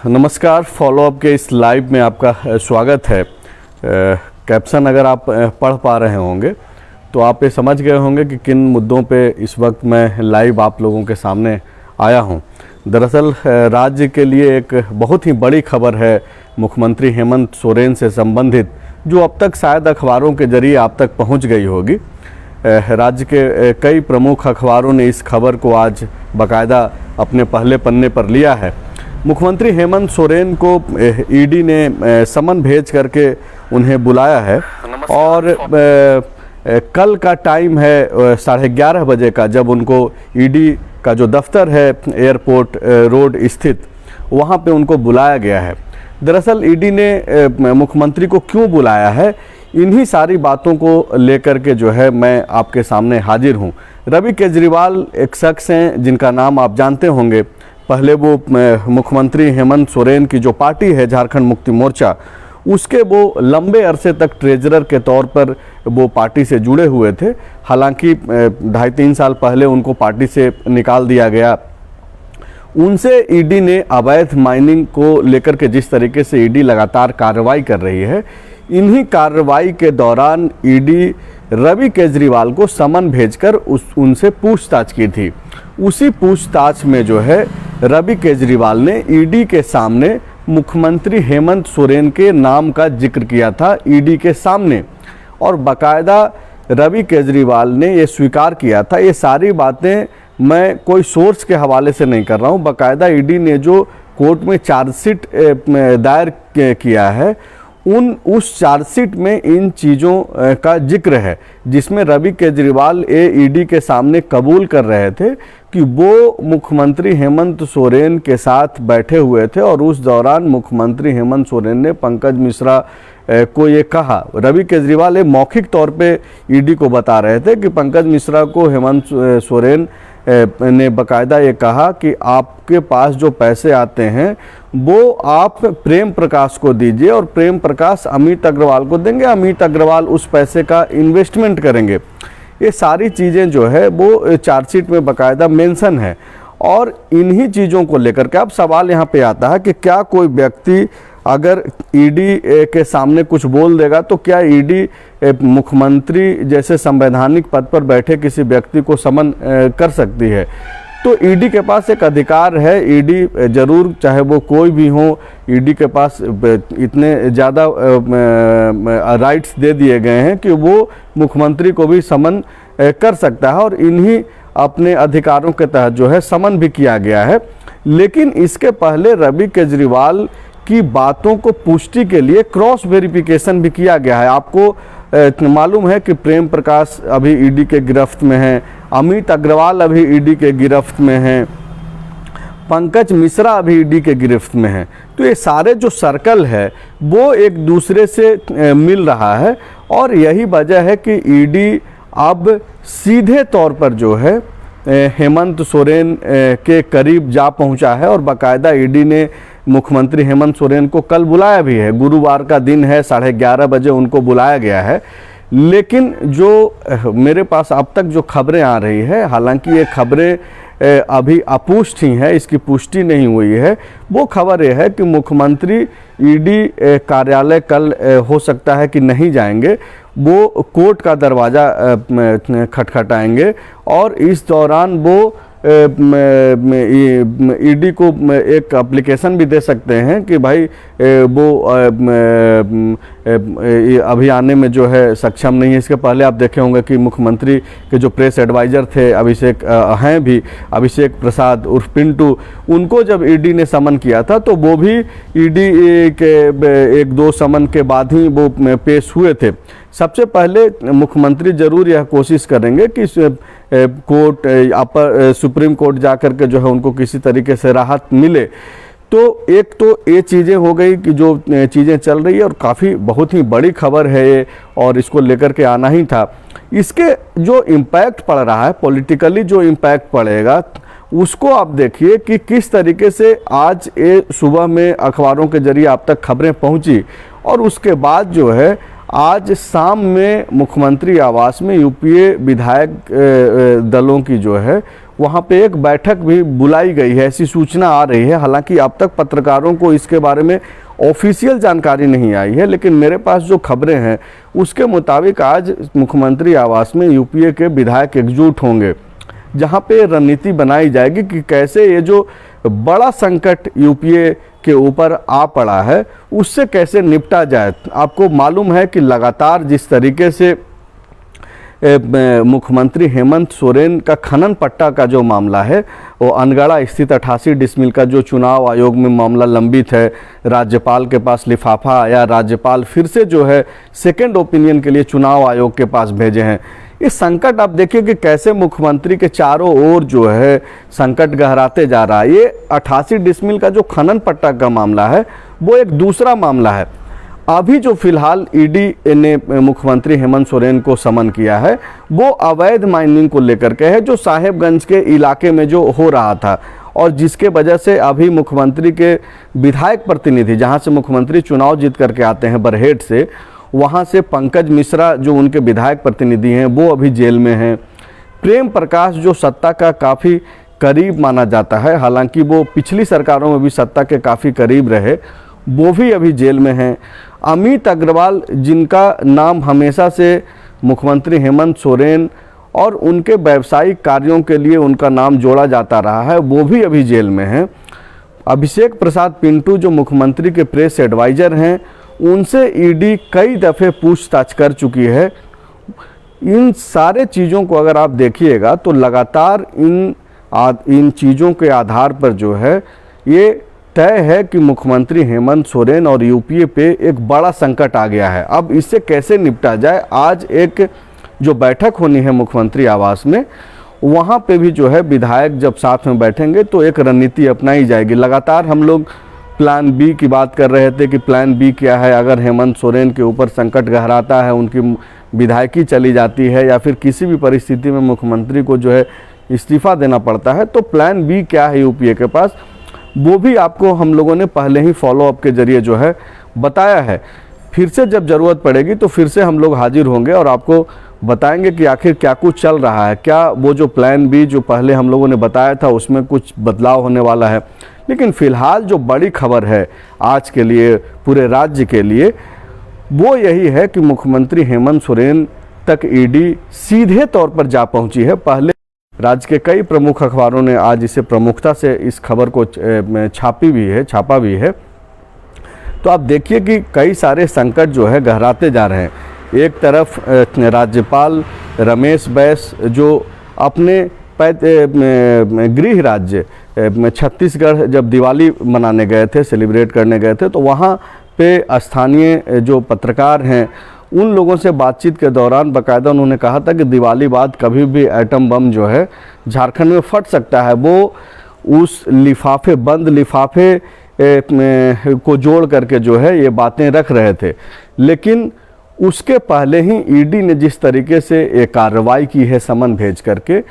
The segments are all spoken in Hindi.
नमस्कार, फॉलोअप के इस लाइव में आपका स्वागत है। कैप्शन अगर आप पढ़ पा रहे होंगे तो आप ये समझ गए होंगे कि किन मुद्दों पे इस वक्त मैं लाइव आप लोगों के सामने आया हूं। दरअसल राज्य के लिए एक बहुत ही बड़ी खबर है मुख्यमंत्री हेमंत सोरेन से संबंधित, जो अब तक शायद अखबारों के जरिए आप तक पहुंच गई होगी। राज्य के कई प्रमुख अखबारों ने इस खबर को आज बाकायदा अपने पहले पन्ने पर लिया है। मुख्यमंत्री हेमंत सोरेन को ईडी ने समन भेज करके उन्हें बुलाया है और कल का टाइम है 11:30 बजे का, जब उनको ईडी का जो दफ्तर है एयरपोर्ट रोड स्थित, वहाँ पे उनको बुलाया गया है। दरअसल ईडी ने मुख्यमंत्री को क्यों बुलाया है, इन्हीं सारी बातों को लेकर के जो है मैं आपके सामने हाजिर हूँ। रवि केजरीवाल एक शख्स हैं जिनका नाम आप जानते होंगे। पहले वो मुख्यमंत्री हेमंत सोरेन की जो पार्टी है झारखंड मुक्ति मोर्चा, उसके वो लंबे अरसे तक ट्रेजरर के तौर पर वो पार्टी से जुड़े हुए थे। हालांकि 2.5-3 साल पहले उनको पार्टी से निकाल दिया गया। उनसे ईडी ने अवैध माइनिंग को लेकर के जिस तरीके से ईडी लगातार कार्रवाई कर रही है, इन्हीं कार्रवाई के दौरान ईडी रवि केजरीवाल को समन भेजकर उनसे पूछताछ की थी। उसी पूछताछ में जो है रवि केजरीवाल ने ईडी के सामने मुख्यमंत्री हेमंत सोरेन के नाम का जिक्र किया था ईडी के सामने, और बाकायदा रवि केजरीवाल ने ये स्वीकार किया था। ये सारी बातें मैं कोई सोर्स के हवाले से नहीं कर रहा हूँ, बाकायदा ईडी ने जो कोर्ट में चार्जशीट दायर किया है उस चार्जशीट में इन चीज़ों का जिक्र है, जिसमें रवि केजरीवाल ईडी के सामने कबूल कर रहे थे कि वो मुख्यमंत्री हेमंत सोरेन के साथ बैठे हुए थे और उस दौरान मुख्यमंत्री हेमंत सोरेन ने पंकज मिश्रा को ये कहा। रवि केजरीवाल मौखिक तौर पे ईडी को बता रहे थे कि पंकज मिश्रा को हेमंत सोरेन ने बाकायदा ये कहा कि आपके पास जो पैसे आते हैं वो आप प्रेम प्रकाश को दीजिए और प्रेम प्रकाश अमित अग्रवाल को देंगे, अमित अग्रवाल उस पैसे का इन्वेस्टमेंट करेंगे। ये सारी चीज़ें जो है वो चार्जशीट में बाकायदा मेंशन है। और इन्हीं चीज़ों को लेकर के अब सवाल यहाँ पे आता है कि क्या कोई व्यक्ति अगर ईडी के सामने कुछ बोल देगा तो क्या ईडी मुख्यमंत्री जैसे संवैधानिक पद पर बैठे किसी व्यक्ति को समन कर सकती है? तो ईडी के पास एक अधिकार है। ईडी जरूर, चाहे वो कोई भी हो, ईडी के पास इतने ज़्यादा राइट्स दे दिए गए हैं कि वो मुख्यमंत्री को भी समन कर सकता है और इन्हीं अपने अधिकारों के तहत जो है समन भी किया गया है। लेकिन इसके पहले रवि केजरीवाल की बातों को पुष्टि के लिए क्रॉस वेरिफिकेशन भी किया गया है। आपको मालूम है कि प्रेम प्रकाश अभी ईडी के गिरफ्त में हैं, अमित अग्रवाल अभी ईडी के गिरफ्त में हैं, पंकज मिश्रा अभी ईडी के गिरफ्त में हैं। तो ये सारे जो सर्कल है वो एक दूसरे से मिल रहा है और यही वजह है कि ईडी अब सीधे तौर पर जो है हेमंत सोरेन के करीब जा पहुंचा है और बाकायदा ईडी ने मुख्यमंत्री हेमंत सोरेन को कल बुलाया भी है। गुरुवार का दिन है, 11:30 बजे उनको बुलाया गया है। लेकिन जो मेरे पास अब तक जो खबरें आ रही है, हालांकि ये खबरें अभी अपुष्ट ही है, इसकी पुष्टि नहीं हुई है। वो खबर ये है कि मुख्यमंत्री ईडी कार्यालय कल हो सकता है कि नहीं जाएंगे, वो कोर्ट का दरवाज़ा खटखटाएंगे और इस दौरान वो ईडी को एक एप्लीकेशन भी दे सकते हैं कि भाई वो अभी आने में जो है सक्षम नहीं है। इसके पहले आप देखे होंगे कि मुख्यमंत्री के जो प्रेस एडवाइज़र थे अभिषेक प्रसाद उर्फ पिंटू, उनको जब ईडी ने समन किया था तो वो भी ईडी के 1-2 समन के बाद ही वो पेश हुए थे। सबसे पहले मुख्यमंत्री जरूर यह कोशिश करेंगे कि कोर्ट अपर सुप्रीम कोर्ट जाकर के जो है उनको किसी तरीके से राहत मिले। तो एक तो ये चीज़ें हो गई कि जो चीज़ें चल रही है और काफ़ी बहुत ही बड़ी खबर है ये और इसको लेकर के आना ही था। इसके जो इम्पैक्ट पड़ रहा है पॉलिटिकली, जो इम्पैक्ट पड़ेगा उसको आप देखिए कि किस तरीके से आज ये सुबह में अखबारों के जरिए आप तक खबरें पहुंची और उसके बाद जो है आज शाम में मुख्यमंत्री आवास में यूपीए विधायक दलों की जो है वहाँ पे एक बैठक भी बुलाई गई है, ऐसी सूचना आ रही है। हालांकि अब तक पत्रकारों को इसके बारे में ऑफिशियल जानकारी नहीं आई है, लेकिन मेरे पास जो खबरें हैं उसके मुताबिक आज मुख्यमंत्री आवास में यूपीए के विधायक एकजुट होंगे, जहाँ पे रणनीति बनाई जाएगी कि कैसे ये जो बड़ा संकट यूपीए के ऊपर आ पड़ा है उससे कैसे निपटा जाए। आपको मालूम है कि लगातार जिस तरीके से मुख्यमंत्री हेमंत सोरेन का खनन पट्टा का जो मामला है, वो अनगढ़ा स्थित 88 डिसमिल का जो चुनाव आयोग में मामला लंबित है, राज्यपाल के पास लिफाफा आया, राज्यपाल फिर से जो है सेकंड ओपिनियन के लिए चुनाव आयोग के पास भेजे हैं। इस संकट आप देखिए कि कैसे मुख्यमंत्री के चारों ओर जो है संकट गहराते जा रहा है। ये 88 डिसमिल का जो खनन पट्टा का मामला है वो एक दूसरा मामला है। अभी जो फिलहाल ईडी ने मुख्यमंत्री हेमंत सोरेन को समन किया है वो अवैध माइनिंग को लेकर के है, जो साहेबगंज के इलाके में जो हो रहा था, और जिसके वजह से अभी मुख्यमंत्री के विधायक प्रतिनिधि, जहां से मुख्यमंत्री चुनाव जीत करके आते हैं बरहेट से, वहां से पंकज मिश्रा जो उनके विधायक प्रतिनिधि हैं वो अभी जेल में हैं। प्रेम प्रकाश जो सत्ता का काफ़ी करीब माना जाता है, हालांकि वो पिछली सरकारों में भी सत्ता के काफ़ी करीब रहे, वो भी अभी जेल में हैं। अमित अग्रवाल, जिनका नाम हमेशा से मुख्यमंत्री हेमंत सोरेन और उनके व्यावसायिक कार्यों के लिए उनका नाम जोड़ा जाता रहा है, वो भी अभी जेल में हैं। अभिषेक प्रसाद पिंटू जो मुख्यमंत्री के प्रेस एडवाइज़र हैं, उनसे ईडी कई दफ़े पूछताछ कर चुकी है। इन सारे चीज़ों को अगर आप देखिएगा तो लगातार इन चीज़ों के आधार पर जो है ये तय है कि मुख्यमंत्री हेमंत सोरेन और यूपीए पे एक बड़ा संकट आ गया है। अब इससे कैसे निपटा जाए, आज एक जो बैठक होनी है मुख्यमंत्री आवास में, वहाँ पे भी जो है विधायक जब साथ में बैठेंगे तो एक रणनीति अपनाई जाएगी। लगातार हम लोग प्लान बी की बात कर रहे थे कि प्लान बी क्या है, अगर हेमंत सोरेन के ऊपर संकट गहराता है, उनकी विधायकी चली जाती है या फिर किसी भी परिस्थिति में मुख्यमंत्री को जो है इस्तीफा देना पड़ता है, तो प्लान बी क्या है यूपीए के पास, वो भी आपको हम लोगों ने पहले ही फॉलोअप के जरिए जो है बताया है। फिर से जब ज़रूरत पड़ेगी तो फिर से हम लोग हाजिर होंगे और आपको बताएंगे कि आखिर क्या कुछ चल रहा है, क्या वो जो प्लान बी जो पहले हम लोगों ने बताया था उसमें कुछ बदलाव होने वाला है। लेकिन फ़िलहाल जो बड़ी खबर है आज के लिए, पूरे राज्य के लिए, वो यही है कि मुख्यमंत्री हेमंत सोरेन तक ईडी सीधे तौर पर जा पहुंची है। पहले राज्य के कई प्रमुख अखबारों ने आज इसे प्रमुखता से इस खबर को छापा भी है। तो आप देखिए कि कई सारे संकट जो है गहराते जा रहे हैं। एक तरफ राज्यपाल रमेश बैस जो अपने गृह राज्य छत्तीसगढ़ जब दिवाली मनाने गए थे, सेलिब्रेट करने गए थे, तो वहाँ पे स्थानीय जो पत्रकार हैं उन लोगों से बातचीत के दौरान बाकायदा उन्होंने कहा था कि दिवाली बाद कभी भी एटम बम जो है झारखंड में फट सकता है। वो उस बंद लिफाफे को जोड़ करके जो है ये बातें रख रहे थे। लेकिन उसके पहले ही ईडी ने जिस तरीके से एक कार्रवाई की है समन भेज करके,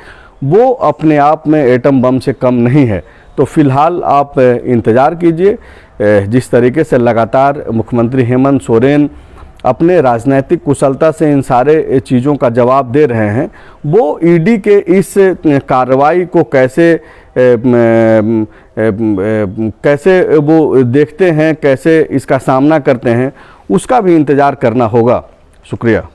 वो अपने आप में एटम बम से कम नहीं है। तो फिलहाल आप इंतज़ार कीजिए, जिस तरीके से लगातार मुख्यमंत्री हेमंत सोरेन अपने राजनीतिक कुशलता से इन सारे चीज़ों का जवाब दे रहे हैं, वो ईडी के इस कार्रवाई को कैसे वो देखते हैं, कैसे इसका सामना करते हैं, उसका भी इंतज़ार करना होगा। शुक्रिया।